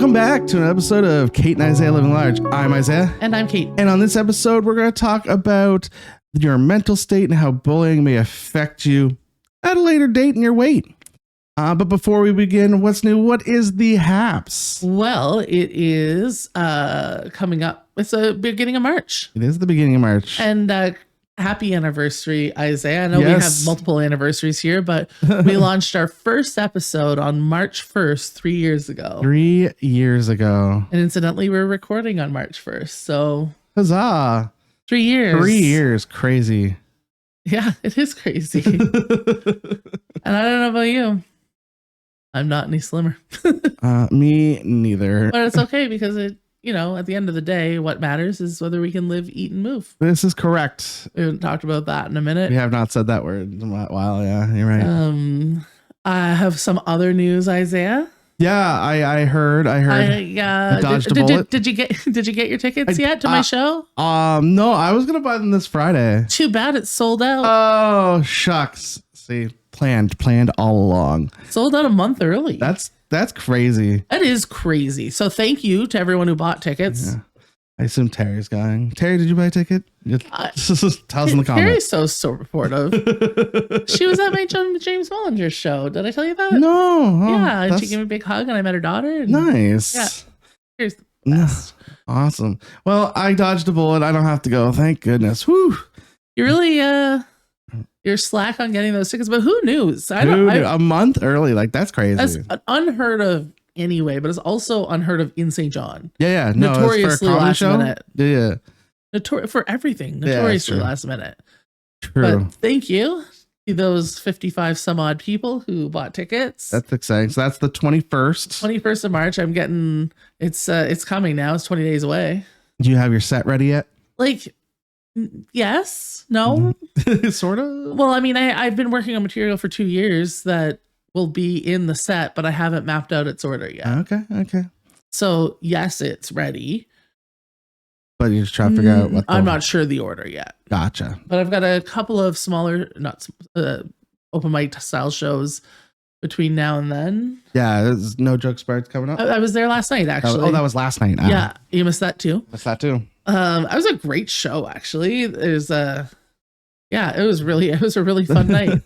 Welcome back to an episode of Kate and Isaiah Living Large. I'm Isaiah. And I'm Kate. And on this episode, we're going to talk about your mental state and how bullying may affect you at a later date in your weight. But before we begin, what's new? What is the haps? Well, it is coming up. It's the beginning of March. It is the beginning of March. And happy anniversary, Isaiah. I know we have multiple anniversaries here, but we launched our first episode on March 1st, 3 years ago. 3 years ago. And incidentally, we're recording on March 1st. So Huzzah. 3 years. 3 years. Crazy. Yeah, it is crazy. And I don't know about you. I'm not any slimmer. Me neither. But it's okay because at the end of the day, what matters is whether we can live, eat, and move. This is correct. We haven't talked about that in a minute. We have not said that word in a while. Yeah, you're right. I have some other news, Isaiah. Yeah, I heard. I dodged a bullet. Did you get your tickets yet to my show? No, I was gonna buy them this Friday. Too bad it's sold out. Oh shucks. See, planned all along. Sold out a month early. That's crazy. That is crazy. So thank you to everyone who bought tickets. Yeah. I assume Terry's going. Terry, did you buy a ticket? Tell us in the comments. Terry's so supportive. She was at my James Mullinger show. Did I tell you that? No. Yeah, and she gave me a big hug, and I met her daughter. And nice. Yeah. Here's the best. Awesome. Well, I dodged a bullet. I don't have to go. Thank goodness. Whew. You really you're slack on getting those tickets, but who knew? A month early, like that's crazy. That's unheard of anyway, but it's also unheard of in St. John. Yeah. No, notoriously last minute. Yeah. For everything, notoriously last minute. True. But thank you to those 55 some odd people who bought tickets. That's exciting. So that's the 21st. 21st of March. I'm getting it's coming now. It's 20 days away. Do you have your set ready yet? Like, yes, no, sort of. Well, I mean, I've been working on material for 2 years that will be in the set, but I haven't mapped out its order yet. Okay. So yes, it's ready. But you're just trying to figure out what I'm not sure the order yet. Gotcha. But I've got a couple of smaller, not open mic style shows between now and then. Yeah, there's No Joke Sparks coming up. I was there last night, actually. That was last night. Yeah, you missed that too. Missed that too. It was a great show, actually. It was a really fun night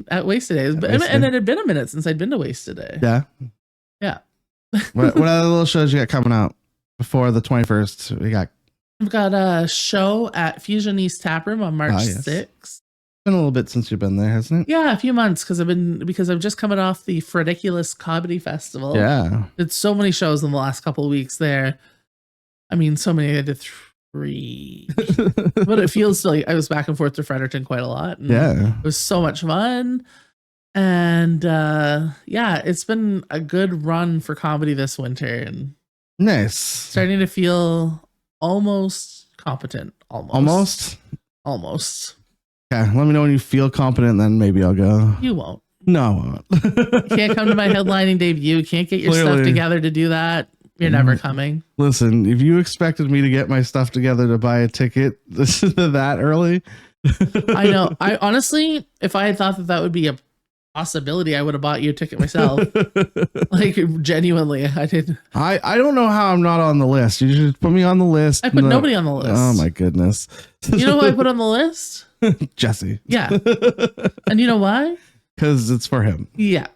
at Wasted Days. And it had been a minute since I'd been to Wasted Day. Yeah. what other little shows you got coming out before the 21st? We've got a show at Fusion East Taproom on March 6th. Been a little bit since you've been there, hasn't it? Yeah, a few months because I'm just coming off the Frediculous Comedy Festival. Yeah. Did so many shows in the last couple of weeks there. I mean, so many. I did 3. But it feels like I was back and forth to Fredericton quite a lot. And it was so much fun. And it's been a good run for comedy this winter. And nice. Starting to feel almost competent. Almost. Okay, let me know when you feel competent, then maybe I'll go. You won't. No, I won't. You can't come to my headlining debut. Can't get your stuff together to do that. You're never coming. Listen, if you expected me to get my stuff together to buy a ticket that early. I know. I honestly, if I had thought that would be a possibility, I would have bought you a ticket myself. Like, genuinely, I did. I don't know how I'm not on the list. You should put me on the list. I put nobody on the list. Oh my goodness. You know who I put on the list? Jesse. Yeah. And you know why? Because it's for him. Yeah.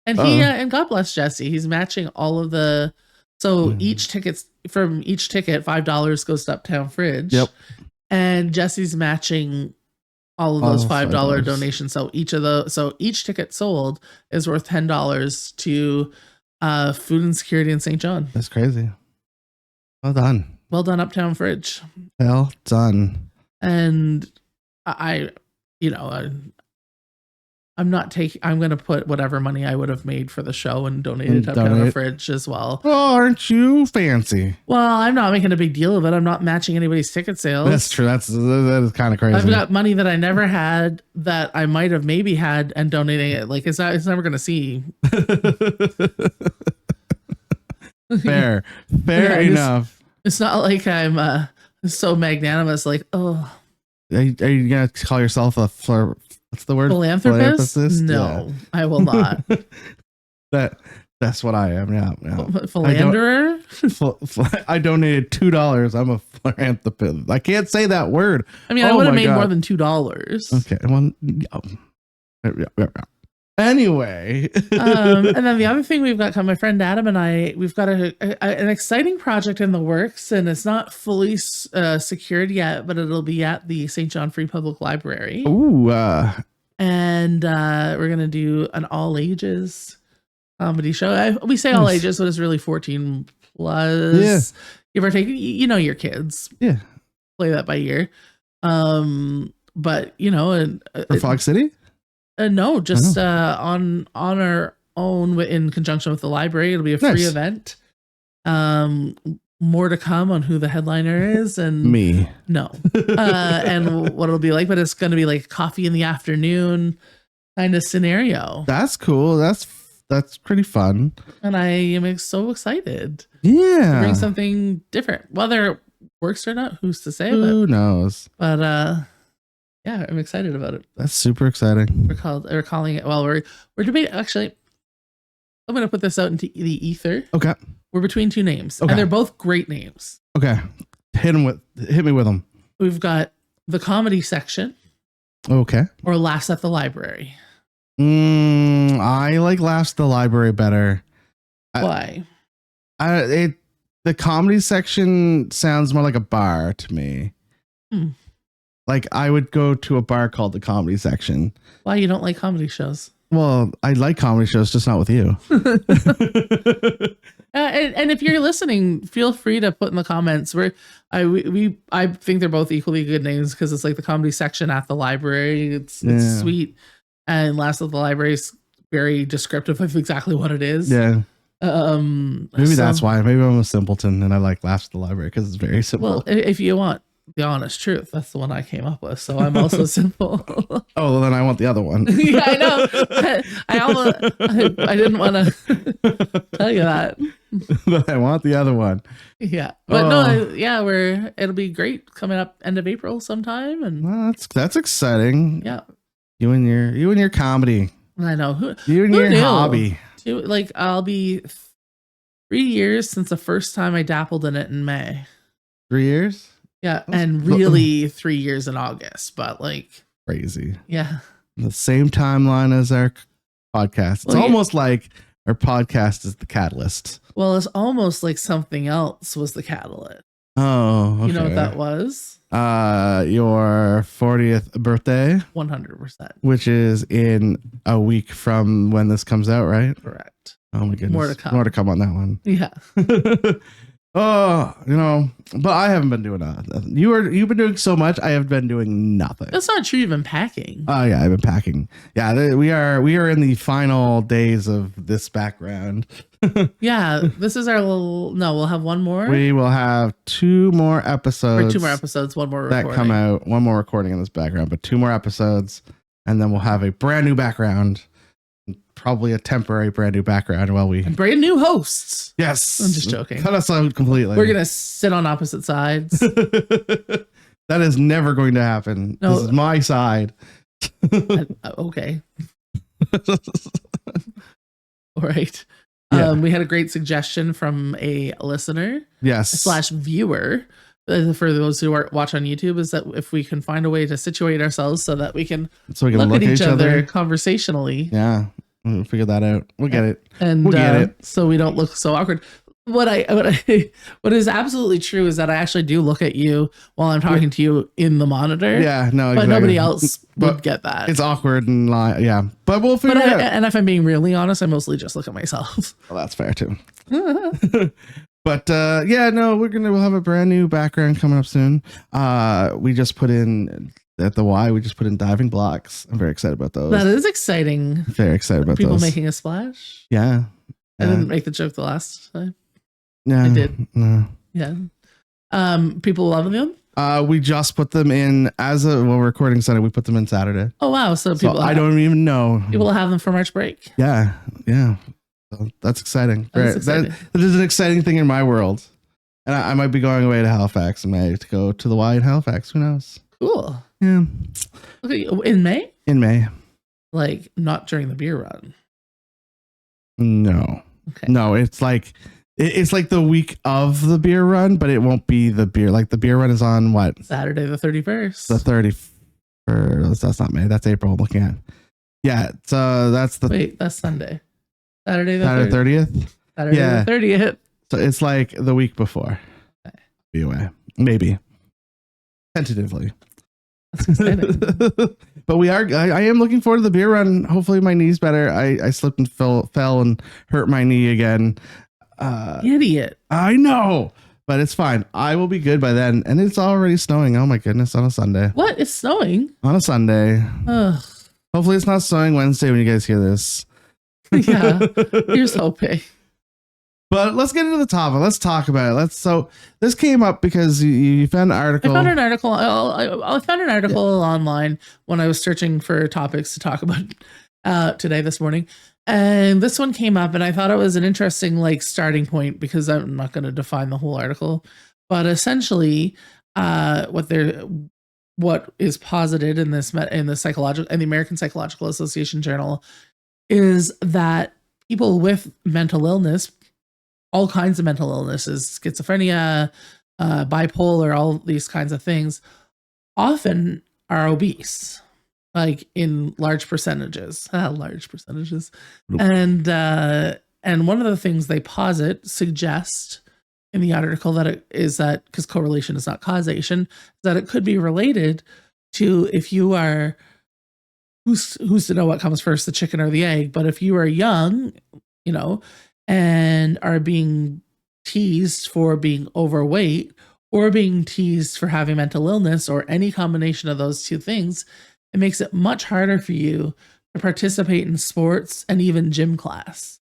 And and God bless Jesse. He's matching all of the. So each ticket $5 goes to Uptown Fridge. Yep. And Jesse's matching all of those $5 donations. So each ticket sold is worth $10 to Food Insecurity in St. John. That's crazy. Well done. Well done, Uptown Fridge. Well done. And I'm going to put whatever money I would have made for the show and donate it to Uptown Fridge as well. Oh, aren't you fancy? Well, I'm not making a big deal of it. I'm not matching anybody's ticket sales. That's true. That is kind of crazy. I've got money that I never had that I might have maybe had and donating it. Like, it's never going to see. Fair enough. It's not like I'm so magnanimous. Like, oh, are you gonna call yourself what's the word? Philanthropist? No, yeah. I will not. That's what I am. Yeah. Philanderer. I donated $2. I'm a philanthropist. I can't say that word. I mean, I would have made more than $2. Okay. Well, anyway. And then the other thing we've got, my friend Adam and I, we've got an exciting project in the works, and it's not fully secured yet, but it'll be at the St. John Free Public Library. Ooh. And we're going to do an all ages comedy show. We say all ages, but it's really 14 plus. Yeah. Give or take. You know your kids. Yeah. Play that by ear. But for Fog City? No, just on our own in conjunction with the library. It'll be a free event. More to come on who the headliner is and me. No. And what it'll be like, but it's going to be like coffee in the afternoon kind of scenario. That's cool. That's pretty fun. And I am so excited. Yeah. To bring something different. Whether it works or not, who's to say? Who knows? But yeah, I'm excited about it. That's super exciting. We're calling it. Well, we're debating. Actually, I'm going to put this out into the ether. Okay. We're between two names, and they're both great names. Okay. Hit me with them. We've got the comedy section. Okay. Or Laughs at the Library. I like Laughs at the Library better. Why? The comedy section sounds more like a bar to me. Like I would go to a bar called the comedy section. Why you don't like comedy shows? Well, I like comedy shows, just not with you. And if you're listening, feel free to put in the comments where I think they're both equally good names because it's like the comedy section at the library. It's sweet, and Last of the Library is very descriptive of exactly what it is. Yeah. Maybe that's why. Maybe I'm a simpleton and I like Laughs at the Library because it's very simple. Well, if you want the honest truth, that's the one I came up with. So I'm also simple. Oh, well, then I want the other one. Yeah, I know. I didn't want to tell you that. But I want the other one. Yeah, but it'll be great coming up end of April sometime, and well, that's exciting. Yeah, you and your comedy. I know you and your hobby. Like I'll be 3 years since the first time I dabbled in it in May. 3 years. Yeah, and really 3 years in August, but like crazy. Yeah, the same timeline as our podcast. It's almost like our podcast is the catalyst. Well, it's almost like something else was the catalyst. Oh, okay. You know what that was? Your 40th birthday. 100%. Which is in a week from when this comes out, right? Correct. Oh my goodness. More to come. More to come on that one. Yeah. Oh, but I haven't been doing nothing. You've been doing so much. I have been doing nothing. That's not true. You've been packing. Oh yeah, I've been packing. Yeah, we are in the final days of this background. Yeah, this is our little. No, we'll have one more. We will have 2 more episodes. Or 2 more episodes. One more recording. That come out. One more recording in this background, but 2 more episodes, and then we'll have a brand new background. Probably a temporary brand new background and brand new hosts. Yes. I'm just joking. Cut us out completely. We're gonna sit on opposite sides. That is never going to happen. No. This is my side. Okay. All right. Yeah. We had a great suggestion from a listener. Yes. / viewer. For those who watch on YouTube, is that if we can find a way to situate ourselves so that we can look at each other conversationally. Yeah. We'll figure that out. We'll get it. And we'll get it. So we don't look so awkward. What is absolutely true is that I actually do look at you while I'm talking to you in the monitor. Yeah, no, exactly. But nobody else would get that. It's awkward and yeah. But we'll figure it out. And if I'm being really honest, I mostly just look at myself. Well, that's fair too. But we'll have a brand new background coming up soon. We just put in at the Y. We just put in diving blocks. I'm very excited about those. That is exciting. Very excited about people those. making a splash. Yeah. I didn't make the joke the last time. Yeah, I did. No. Yeah. People loving them. We just put them in we're recording Sunday. We put them in Saturday. Oh wow! So people, I don't even know. People will have them for March break. Yeah. So that's exciting. That is an exciting thing in my world. And I might be going away to Halifax in May to go to the Y in Halifax. Who knows? Cool. Yeah. Okay, in May? In May. Like not during the beer run. No. Okay. No, it's like the week of the beer run, but it won't be the beer. Like the beer run is on what? Saturday the 31st. The 31st. That's not May. That's April. I'm looking at. Yeah. So that's the. Wait, that's Sunday. Saturday the 30th. Saturday the 30th. So it's like the week before. Okay. Be away. Maybe. Tentatively. That's exciting. But I am looking forward to the beer run. Hopefully my knee's better. I slipped and fell and hurt my knee again. Idiot. I know, but it's fine. I will be good by then. And it's already snowing. Oh my goodness, on a Sunday. What? It's snowing? On a Sunday. Ugh. Hopefully it's not snowing Wednesday when you guys hear this. Yeah. Here's hoping. But let's get into the topic. Let's talk about it. So this came up because you found an article. I found an article. I found an article online when I was searching for topics to talk about today, this morning. And this one came up and I thought it was an interesting starting point because I'm not going to define the whole article. But essentially what is posited in the American Psychological Association journal is that people with mental illness, all kinds of mental illnesses, schizophrenia, bipolar, all these kinds of things, often are obese, like in large percentages. Nope. And one of the things they suggest in the article that because correlation is not causation, that it could be related to if you are, who's to know what comes first, the chicken or the egg, but if you are young, and are being teased for being overweight or being teased for having mental illness or any combination of those two things, it makes it much harder for you to participate in sports and even gym class.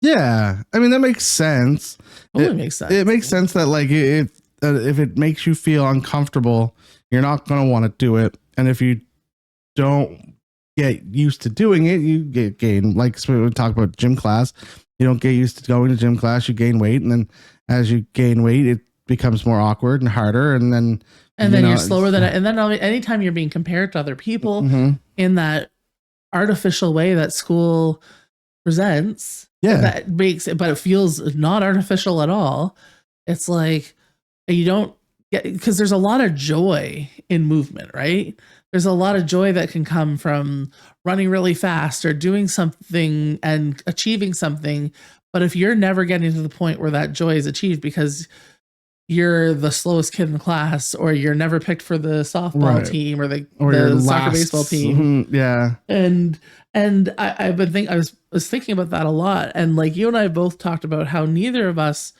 Yeah. I mean, that makes sense. It makes sense. It makes sense that if it makes you feel uncomfortable, you're not going to want to do it. And if you don't get used to doing it, you gain, like we talk about gym class. You don't get used to going to gym class, you gain weight. And then as you gain weight, it becomes more awkward and harder. And then you're slower than it. And then anytime you're being compared to other people in that artificial way that school presents, that makes it, but it feels not artificial at all. It's like you don't get, because there's a lot of joy in movement, right? There's a lot of joy that can come from running really fast or doing something and achieving something. But if you're never getting to the point where that joy is achieved because you're the slowest kid in the class, or you're never picked for the softball team or the soccer baseball team. Yeah. And I was thinking about that a lot. And you and I both talked about how neither of us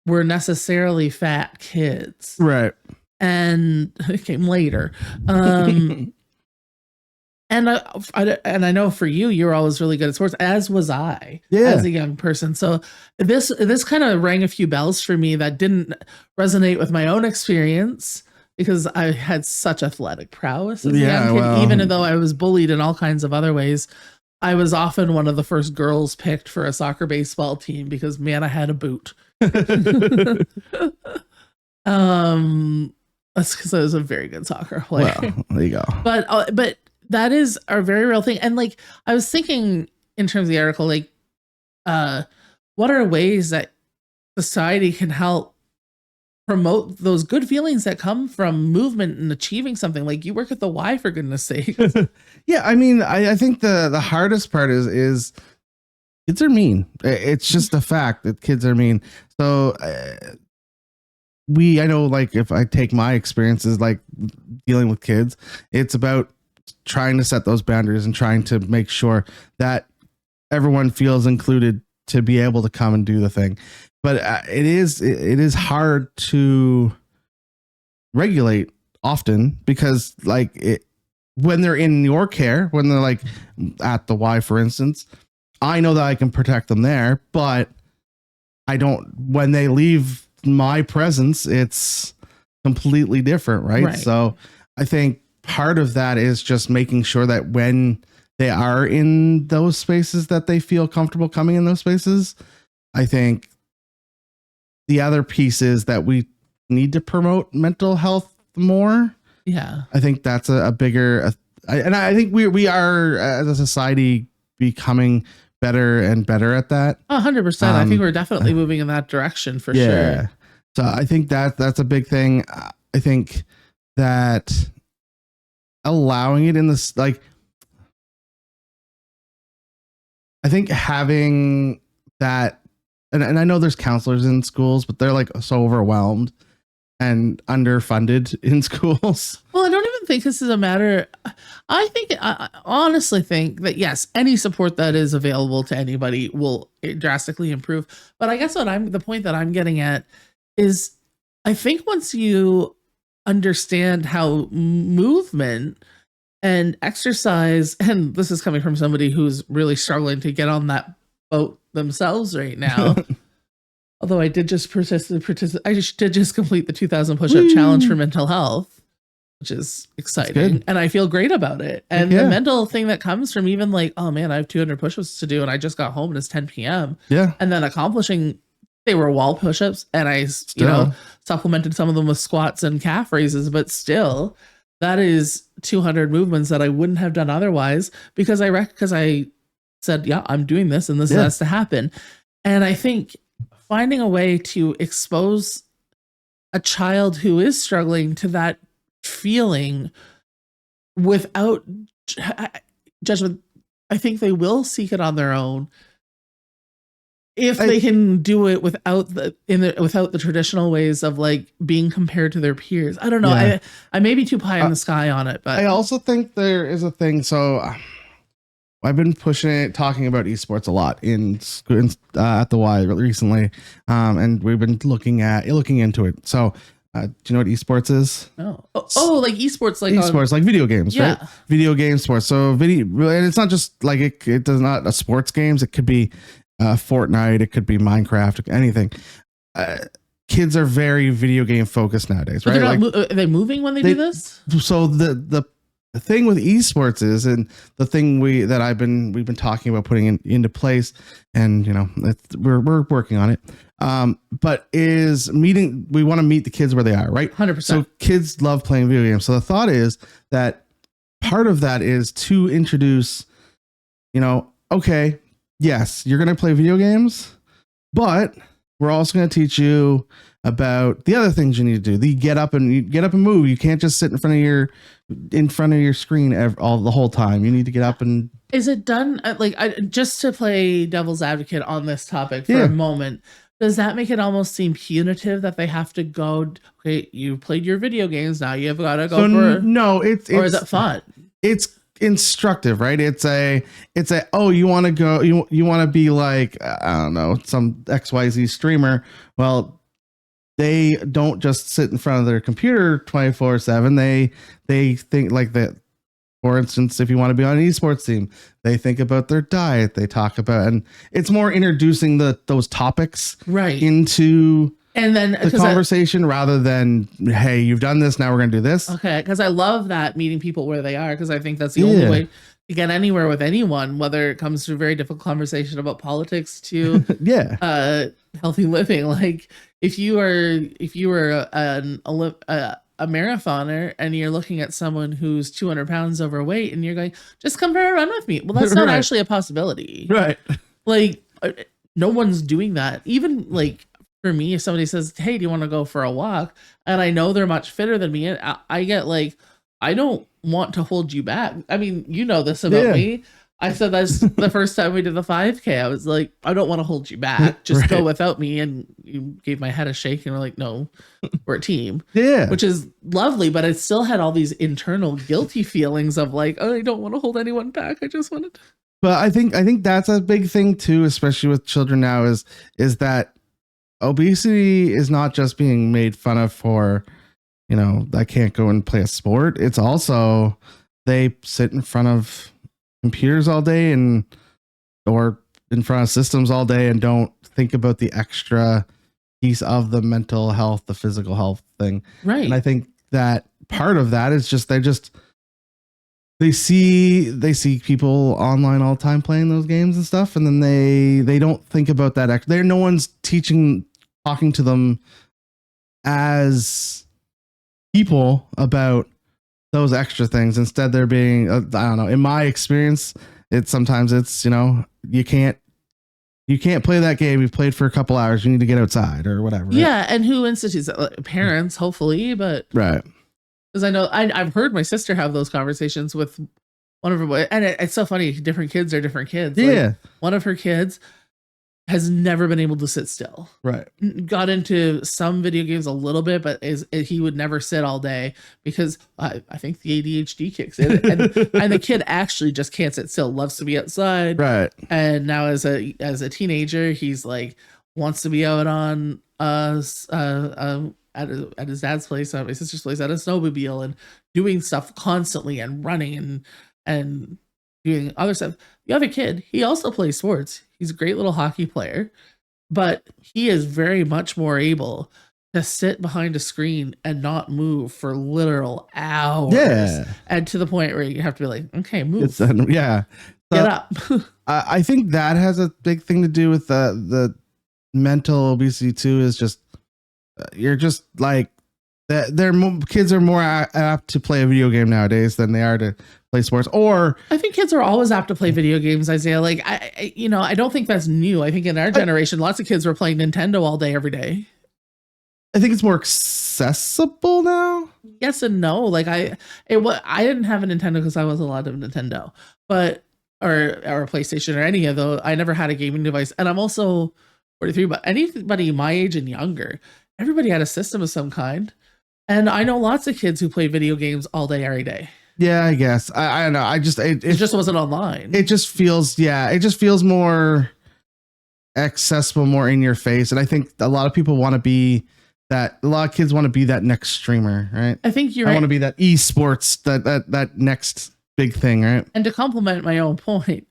were necessarily fat kids. Right. And it came later. And I know for you were always really good at sports, as was I as a young person. So this kind of rang a few bells for me that didn't resonate with my own experience because I had such athletic prowess as a young kid. Well, even though I was bullied in all kinds of other ways, I was often one of the first girls picked for a soccer baseball team because, man, I had a boot. That's because I was a very good soccer player. Well, there you go. But that is a very real thing. And I was thinking in terms of the article, what are ways that society can help promote those good feelings that come from movement and achieving something? Like, you work at the Y, for goodness sake. Yeah. I mean, I think the hardest part is kids are mean. It's just a fact that kids are mean. So I know, if I take my experiences, dealing with kids, it's about trying to set those boundaries and trying to make sure that everyone feels included to be able to come and do the thing. But it is hard to regulate often because when they're in your care, when they're at the Y, for instance, I know that I can protect them there, but I don't, when they leave my presence, it's completely different. Right. So I think part of that is just making sure that when they are in those spaces that they feel comfortable coming in those spaces. I think the other piece is that we need to promote mental health more. Yeah. I think that's a bigger, and I think we are as a society becoming better and better at that. 100%. I think we're definitely moving in that direction for sure. So I think that's a big thing. I think that allowing it in this, like, I think having that, and I know there's counselors in schools, but they're like so overwhelmed and underfunded in schools. Well, I don't even think this is a matter. I honestly think that yes, any support that is available to anybody will drastically improve. But I guess the point that I'm getting at is, I think once you understand how movement and exercise, and this is coming from somebody who's really struggling to get on that boat themselves right now. Although I did just I did just complete the 2,000 push-up challenge for mental health, which is exciting, and I feel great about it. And the mental thing that comes from even like, oh man, I have 200 push-ups to do, and I just got home and it's 10 p.m. And then accomplishing, they were wall push-ups, and I supplemented some of them with squats and calf raises, but still, that is 200 movements that I wouldn't have done otherwise because I said, yeah, I'm doing this, and this has to happen. And I think finding a way to expose a child who is struggling to that feeling without judgment, I think they will seek it on their own if they can do it without the traditional ways of like being compared to their peers. I don't know. I may be too pie in the sky on it, but I also think there is a thing. So I've been talking about esports a lot at the Y recently, and we've been looking into it. So, do you know what esports is? No. Oh, like esports, like video games, right? Video game sports. So and it's not just like it does not a sports games. It could be Fortnite. It could be Minecraft. Anything. Kids are very video game focused nowadays, right? Are they moving when they do this? So the thing with esports is, and the thing we've been talking about putting into place, and we're working on it. But is we want to meet the kids where they are, right? 100%. So kids love playing video games. So the thought is that part of that is to introduce, okay, yes, you're going to play video games, but we're also going to teach you about the other things you need to do. You get up and move. You can't just sit in front of your screen the whole time. You need to get up and. Is it done just to play devil's advocate on this topic for a moment? Does that make it almost seem punitive that they have to go? Okay, you played your video games. Now you've got to go no. Or is it fun? It's instructive, right? It's a oh, you want to go, you want to be like, I don't know, some XYZ streamer. Well, they don't just sit in front of their computer 24/7. They think like that. For instance, if you want to be on an esports team, they think about their diet. They talk about, and it's more introducing those topics into and then the conversation rather than, hey, you've done this, now we're going to do this. Okay, because I love that, meeting people where they are, because I think that's the only way to get anywhere with anyone, whether it comes to a very difficult conversation about politics to healthy living. Like if you were a marathoner and you're looking at someone who's 200 pounds overweight and you're going, just come for a run with me. Well, that's not actually a possibility. Right. Like no one's doing that. Even like for me, if somebody says, hey, do you want to go for a walk? And I know they're much fitter than me. And I get like, I don't want to hold you back. I mean, you know this about me. I said that's the first time we did the 5K. I was like, I don't want to hold you back. Just go without me. And you gave my head a shake and we're like, no, we're a team. Which is lovely. But I still had all these internal guilty feelings of like, oh, I don't want to hold anyone back. I just wanted to. But I think that's a big thing too, especially with children now, is that obesity is not just being made fun of for, I can't go and play a sport. It's also they sit in front of computers all day or in front of systems all day and don't think about the extra piece of the mental health, the physical health thing. Right. And I think that part of that is just they see people online all the time playing those games and stuff, and then they don't think about that. No one's talking to them as people about those extra things. Instead, they're being, I don't know, in my experience, sometimes it's, you can't play that game. You've played for a couple hours. You need to get outside or whatever. Right? Yeah. And who institutes it? Like, parents, hopefully, but right. Because I know I've heard my sister have those conversations with one of her boys, and it's so funny. Different kids are different kids. Yeah. Like, one of her kids has never been able to sit still. Right. Got into some video games a little bit, but he would never sit all day because I think the ADHD kicks in, and the kid actually just can't sit still. Loves to be outside. Right. And now as a teenager, he's like wants to be out on at his dad's place, my sister's place, at a snowmobile, and doing stuff constantly and running and doing other stuff. The other kid, he also plays sports. He's a great little hockey player, but he is very much more able to sit behind a screen and not move for literal hours. Yeah. And to the point where you have to be like, okay, move. Yeah. Get up. I think that has a big thing to do with the mental obesity too, is just, you're just like that. Kids are more apt to play a video game nowadays than they are to play sports. Or I think kids are always apt to play video games, Isaiah. Like I don't think that's new. I think in our generation, lots of kids were playing Nintendo all day, every day. I think it's more accessible now. Yes and no. Like I didn't have a Nintendo because I wasn't allowed to have a Nintendo, but or a PlayStation or any of those. I never had a gaming device, and I'm also 43. But anybody my age and younger, everybody had a system of some kind. And I know lots of kids who play video games all day, every day. Yeah, I guess. I don't know. It just wasn't online. It just feels more accessible, more in your face. And I think a lot of people want to be that. A lot of kids want to be that next streamer, right? I think you're right. I want to be that esports, that next big thing, right? And to complement my own point,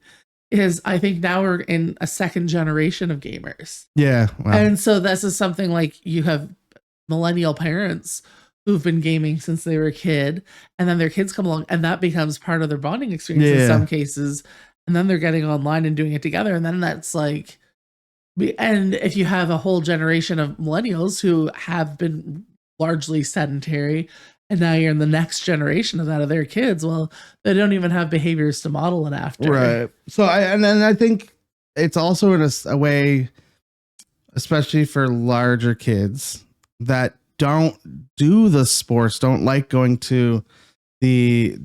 is I think now we're in a second generation of gamers. Yeah. Wow. And so this is something like you have millennial parents who've been gaming since they were a kid, and then their kids come along and that becomes part of their bonding experience in some cases. And then they're getting online and doing it together. And then that's like, and if you have a whole generation of millennials who have been largely sedentary, and now you're in the next generation of that, of their kids, well, they don't even have behaviors to model it after. Right. So I think it's also in a way, especially for larger kids that don't do the sports, don't like going to the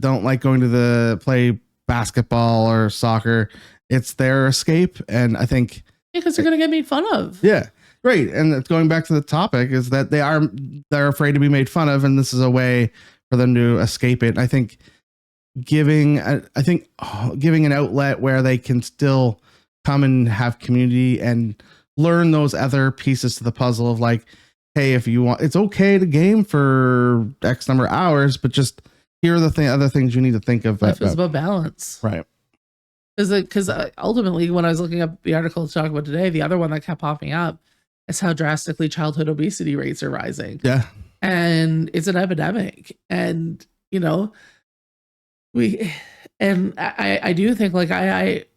play basketball or soccer. It's their escape. And I think because they're going to get made fun of. Yeah. Right. And it's going back to the topic, is that they're afraid to be made fun of. And this is a way for them to escape it. I think giving an outlet where they can still come and have community and learn those other pieces to the puzzle of like, hey, if you want, it's okay to game for X number of hours, but just here are the other things you need to think of. Life is about balance. Right. Because ultimately, when I was looking up the article to talk about today, the other one that kept popping up is how drastically childhood obesity rates are rising. Yeah. And it's an epidemic. And, I do think like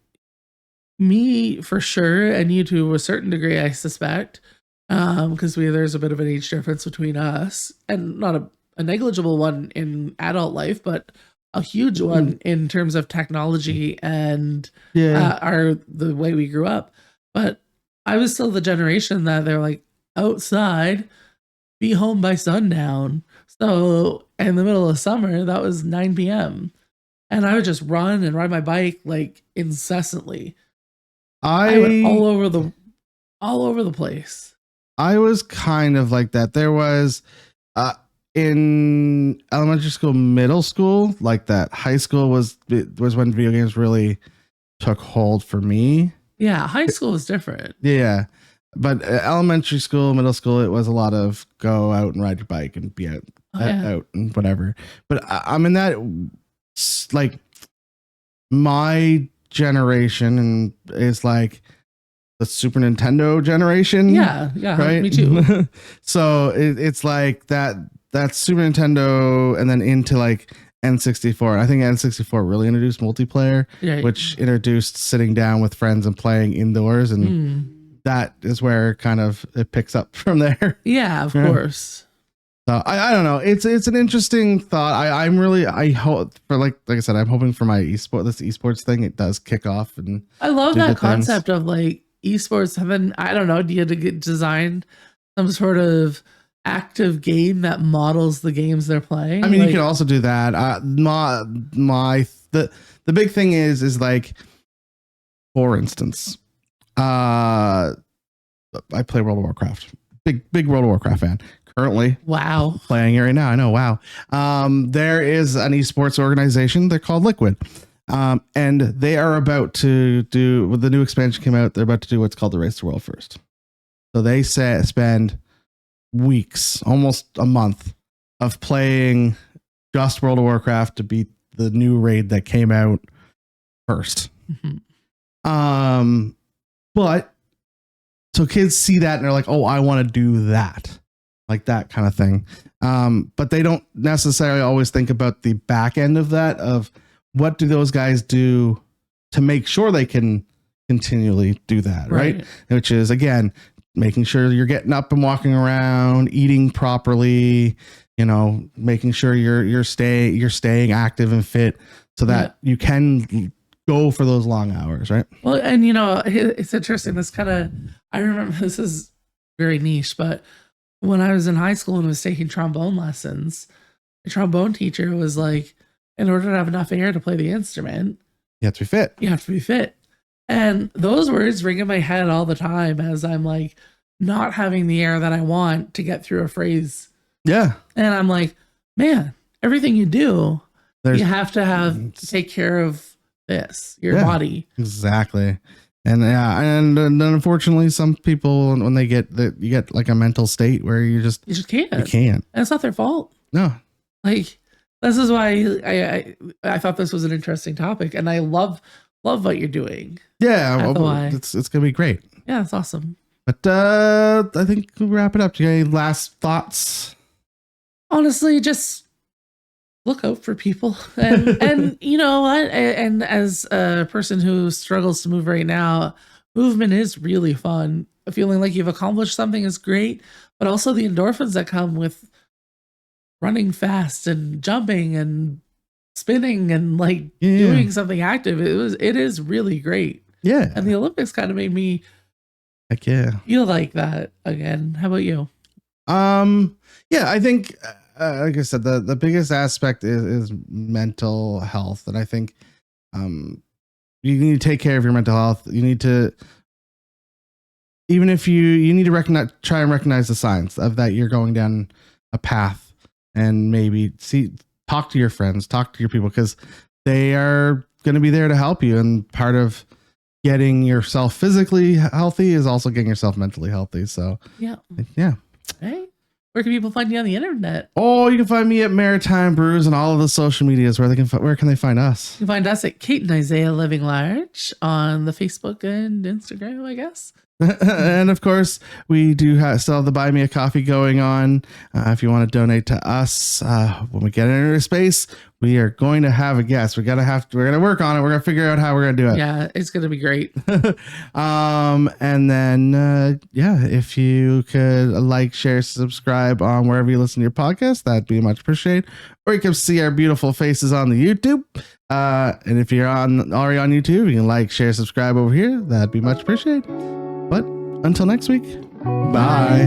me for sure, and you to a certain degree, I suspect, because there's a bit of an age difference between us, and not a negligible one in adult life, but a huge one in terms of technology and the way we grew up. But I was still the generation that they're like, outside, be home by sundown. So in the middle of summer, that was 9 p.m. And I would just run and ride my bike like incessantly. I went all over the place. I was kind of like that. There was in elementary school, middle school, like that. High school was when video games really took hold for me. Yeah, high school was different. Yeah, but elementary school, middle school, it was a lot of go out and ride your bike and be out and whatever. But I'm in that, like, my generation and is like the Super Nintendo generation. Yeah, right. Me too. So it's like that Super Nintendo, and then into like N64. I think N64 really introduced multiplayer, which introduced sitting down with friends and playing indoors, and that is where kind of it picks up from there. Yeah, of course. So I don't know. It's an interesting thought. I hope for like I said, I'm hoping for my esports thing. It does kick off, and I love that concept of like esports. And then I don't know, do you have to get designed some sort of active game that models the games they're playing? I mean, you can also do that. The big thing is like, for instance, I play World of Warcraft. Big World of Warcraft fan. Currently, wow, playing it right now. I know, wow. There is an esports organization. They're called Liquid, and they are about to do. When the new expansion came out, they're about to do what's called the Race to World First. So they spend weeks, almost a month, of playing just World of Warcraft to beat the new raid that came out first. Mm-hmm. But so kids see that and they're like, oh, I want to do that. Like that kind of thing. But they don't necessarily always think about the back end of that, of what do those guys do to make sure they can continually do that, right? Which is, again, making sure you're getting up and walking around, eating properly, making sure you're staying active and fit so that you can go for those long hours, right? Well, and it's interesting. I remember, this is very niche, but when I was in high school and was taking trombone lessons, the trombone teacher was like, in order to have enough air to play the instrument, you have to be fit. You have to be fit. And those words ring in my head all the time as I'm like not having the air that I want to get through a phrase. Yeah. And I'm like, man, everything you do, you have to take care of your body. Exactly. And and unfortunately, some people, when they you get like a mental state where you just can't. You can't. And it's not their fault. No. Like, this is why I thought this was an interesting topic, and I love what you're doing. Yeah, it's gonna be great. Yeah, it's awesome. But I think we'll wrap it up. Do you have any last thoughts? Honestly, just look out for people, and you know what? And as a person who struggles to move right now, movement is really fun. Feeling like you've accomplished something is great, but also the endorphins that come with running fast and jumping and spinning and doing something active. It is really great. Yeah. And the Olympics kind of made me feel like that again. How about you? Yeah, I think like I said, the biggest aspect is mental health. And I think you need to take care of your mental health. You need to, even if you need to try and recognize the signs of that you're going down a path, and maybe talk to your friends, talk to your people, because they are going to be there to help you. And part of getting yourself physically healthy is also getting yourself mentally healthy. So yeah. Hey, where can people find you on the internet? Oh, you can find me at Maritime Brews and all of the social medias. Where can they find us? You can find us at Kate and Isaiah Living Large on the Facebook and Instagram, I guess. And of course, we do still have the Buy Me a Coffee going on. If you want to donate to us, when we get into space, we are going to have a guest. We're going to work on it. We're going to figure out how we're going to do it. Yeah, it's going to be great. And then, if you could share, subscribe on wherever you listen to your podcast, that'd be much appreciated. Or you can see our beautiful faces on the YouTube. And if you're already on YouTube, you can share, subscribe over here. That'd be much appreciated. But until next week, bye.